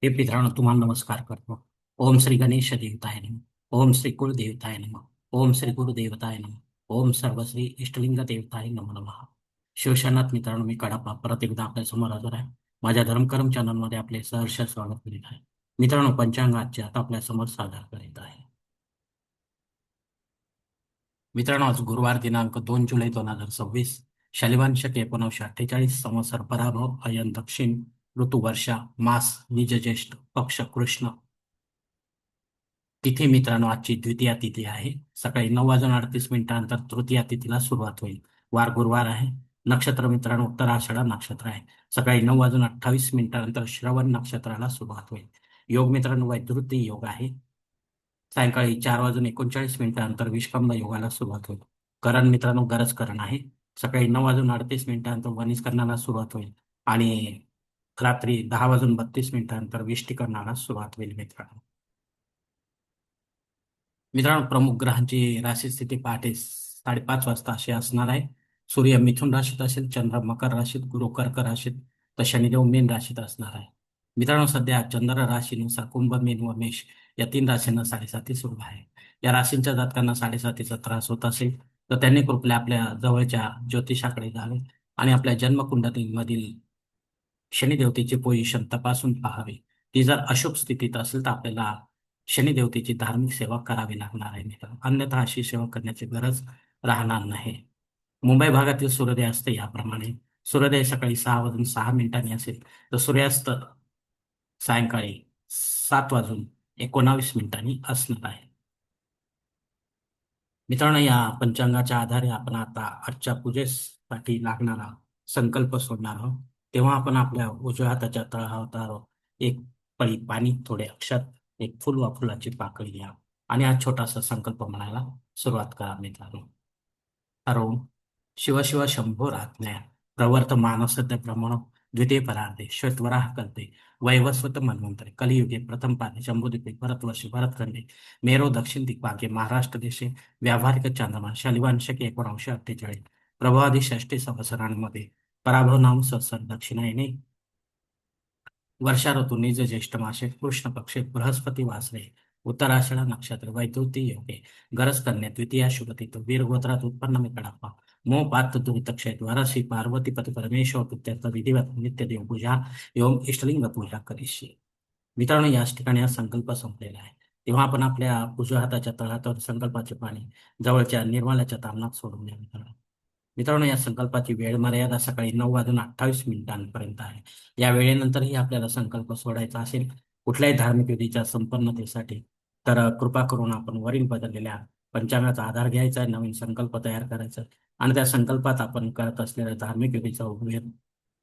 हे मित्रांनो तुम्हाला नमस्कार करतो. ओम श्री गणेश देवताय नमः. ओम श्री कुलदेवताय नमः. ओम श्री गुरुदेवताय नमः. ओम सर्वश्री इष्टलिंग देवताय नमो नमः. शिवशरणात मित्रांनो, मी कडापा परत एकदा आपल्या समोर हजर आहे. माझ्या धर्मकर्म चॅनलमध्ये आपले सहर्ष स्वागत करीत आहे. मित्रांनो, पंचांग आजचे आता आपल्या समोर सादर करीत आहे. मित्रांनो, आज गुरुवार दिनांक 2 जुलै 2026, शालिवान शके 1948, संवत्सर पराभव, अयन दक्षिण, ऋतू वर्षा, मास निज ज्येष्ठ, पक्ष कृष्ण. तिथी मित्रांनो, आजची द्वितीया तिथी आहे. सकाळी 9:38 तृतीया तिथीला सुरुवात होईल. वार गुरुवार आहे. नक्षत्र मित्रांनो, उत्तराषाढा नक्षत्र आहे. सकाळी 9:28 श्रवण नक्षत्राला सुरुवात होईल. योग मित्रांनो, वैधृती योग आहे. सायंकाळी 4:39 विष्कंभ योगाला सुरुवात होईल. करण मित्रांनो, गरज करण आहे. सकाळी 9:38 वनिज करण्याला सुरुवात होईल आणि रात्री 10:32 विष्टिकरणाला सुरुवात होईल मित्रांनो. मित्रांनो, प्रमुख ग्रहांची राशी स्थिती पहाटे 5:30 वाजता अशी असणार आहे. सूर्य मिथुन राशीत असेल, चंद्र मकर राशीत, गुरु कर्क राशीत, तर शनिदेव मीन राशीत असणार आहे. मित्रांनो, सध्या चंद्र राशीनुसार कुंभ, मीन व मेष या 3 राशींना साडेसाती सुरू आहे. या राशींच्या जातकांना साडेसातीचा त्रास होत असेल तर त्यांनी कृपया आपल्या जवळच्या ज्योतिषाकडे जावे आणि आपल्या जन्मकुंडलीमधील शनिदेवतेची पोझिशन तपासून पाहावी. ती जर अशुभ स्थितीत असेल तर आपल्याला शनिदेवतेची धार्मिक सेवा करावी लागणार आहे मित्रांनो. अन्यथा अशी सेवा करण्याची गरज राहणार नाही. मुंबई भागातील सूर्योदय असते याप्रमाणे. सूर्योदय सकाळी 6:06 असेल तर सूर्यास्त सायंकाळी 7:19 असणार आहे. मित्रांनो, या पंचांगाच्या आधारे आपण आता आजच्या पूजेसाठी लागणारा संकल्प सोडणार आहोत. तेव्हा आपण आपल्या उजव्या हाताच्या तळहातावर एक पळी पाणी, थोडे अक्षत, एक फुल वा फुलाची पाकळी घ्या आणि हा छोटासा संकल्प म्हणायला सुरुवात करा मित्रांनो. हरोम शिव शिव शंभो राज्ञा प्रवर्तमानसद्य ब्रह्मणो द्वितीय परार्धे श्वेतवराह कल्पे वैवस्वत मन्वंतरे कलियुगे प्रथम पादे शंभुद्वीपे भरतवर्षे भरतखंडे मेरो दक्षिण दिग्भागे महाराष्ट्र देशे व्यावहारिक चांद्रमा शालिवान शके 1948 प्रभावादी षष्टी संवत्सरांमध्ये पराभव नाम संवत्सर दक्षिणायने वर्षा ऋतू निज ज्येष्ठ मासे कृष्ण पक्षे बृहस्पती वासरे उत्तराषाढ नक्षत्र वैद्युती योगे गरज कन्या द्वितीया शुभतिथ वीर गोत्रात उत्पन्न मी कडापा मोह पात्र दुरितक्षय द्वाराशी पार्वती पती परमेश्वर तुत्यर्थ विधिवत नित्य देव पूजा एवं इष्टलिंग पूजा करिष्ये. मित्रांनो, याच ठिकाणी हा संकल्प संपलेला आहे. तेव्हा आपण आपल्या उजव्या हाताच्या तळहातावर संकल्पाचे पाणी जवळच्या निर्माल्याच्या तामणात सोडून द्या मित्रांनो. मित्रांनो, या संकल्पाची वेळ मर्यादा सकाळी 9:28 आहे. या वेळेनंतरही आपल्याला संकल्प सोडायचा असेल कुठल्याही धार्मिक विधीच्या संपन्नतेसाठी तर कृपा करून आपण वरील बदललेल्या पंचांगाचा आधार घ्यायचा आहे, नवीन संकल्प तयार करायचा आहे आणि त्या संकल्पात आपण करत असलेल्या धार्मिक विधीचा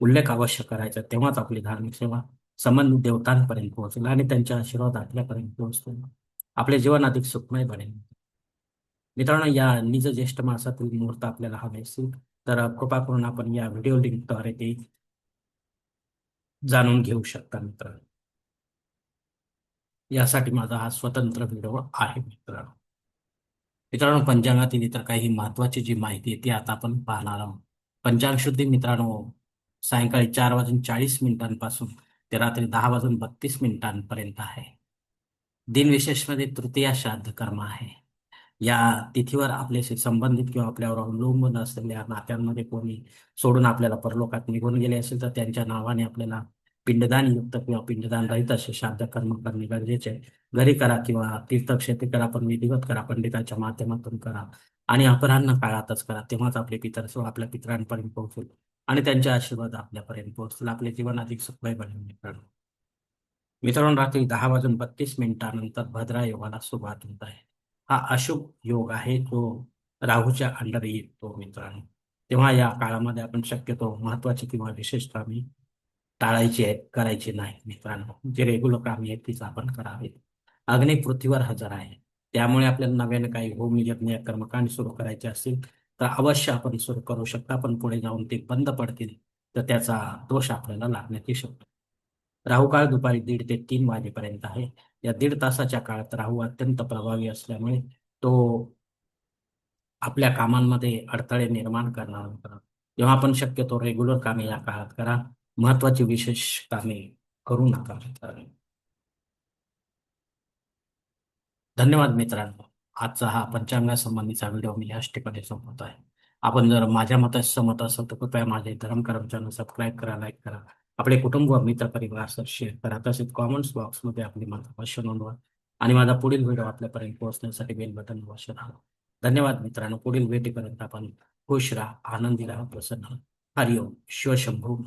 उल्लेख अवश्य करायचा. तेव्हाच आपली धार्मिक सेवा संबंधित देवतांपर्यंत पोहोचेल आणि त्यांच्या आशीर्वाद आपल्यापर्यंत पोहोचतील. आपले जीवन अधिक सुखमय बनेल. मित्रांनो, या निज ज्येष्ठ मासातील मुहूर्त आपल्याला हवे असतील तर कृपा करून आपण या व्हिडिओ लिंकद्वारे ते जाणून घेऊ शकता मित्रांनो. यासाठी माझा हा स्वतंत्र व्हिडिओ आहे मित्रांनो. मित्रांनो, पंचांगातील इतर काही महत्वाची जी माहिती आहे ती आता आपण पाहणार आहोत. पंचांग शुद्धी मित्रांनो सायंकाळी 4:40 ते रात्री 10:32 आहे. दिनविशेषमध्ये तृतीया श्राद्ध कर्म आहे. या तिथीवर आपल्याशी संबंधित किंवा आपल्यावर अवलंबून असलेल्या नात्यांमध्ये कोणी सोडून आपल्याला परलोकात निघून गेले असेल तर त्यांच्या नावाने आपल्याला पिंडदान युक्त किंवा पिंडदान रहित असे श्राद्ध कर्म करणे गरजेचे आहे. घरी करा किंवा तीर्थक्षेत्री करा, पण विधिवत करा, पंडिताच्या माध्यमातून करा आणि अपराह्न काळातच करा. तेव्हाच आपले पितर किंवा आपल्या पितरांपर्यंत पोहोचतील आणि त्यांचे आशीर्वाद आपल्यापर्यंत पोहोचतील. आपले जीवन अधिक सुखमय बनेल मित्रांनो. मित्रांनो, रात्री 10:32 भद्रा योगाला सुरुवात होत आहे. हा अशुभ योग आहे, तो राहूच्या अंडर येतो मित्रांनो. तेव्हा या काळामध्ये आपण शक्यतो महत्वाची किंवा विशेष कामे टाळायची आहेत, करायची नाही मित्रांनो. जे रेग्युलर कामे आहेत तीच आपण करावीत. अग्नी पृथ्वीवर हजर आहे, त्यामुळे आपल्याला नव्याने काही होम यज्ञ कर्मकांड सुरू करायचे असतील तर अवश्य आपण सुरू करू शकता, पण पुढे जाऊन ते बंद पडतील तर त्याचा दोष आपल्याला लागण्याची शक्यता. राहू काळ दुपारी 1:30 ते 3 वाजेपर्यंत आहे. या 1.5 तासाच्या काळात राहू अत्यंत प्रभावी असल्यामुळे तो आपल्या कामांमध्ये अडथळे निर्माण करणार होता. तेव्हा आपण शक्यतो रेग्युलर कामे या काळात करा. महत्वाची विशेष कामे करू नका. धन्यवाद मित्रांनो. आजचा हा पंचांगासंबंधीचा व्हिडिओ मी याच ठिकाणी संपवतो आहे. आपण जर माझ्या मताशी सहमत असाल तर कृपया माझे धर्म करम चॅनल सबस्क्राईब करा, लाईक करा. आपले कुटुंब, मित्र, परिवार शेअर करा. तसेच कॉमेंट्स बॉक्समध्ये आपली मत अवश्य नोंदवा आणि माझा पुढील व्हिडिओ आपल्यापर्यंत पोहोचण्यासाठी बेल बटन अवश्य दाबा. धन्यवाद मित्रांनो. पुढील भेटीपर्यंत आपण खुश राहा, आनंदी राहा, प्रसन्न राहा. हरिओम. शिवशंभू.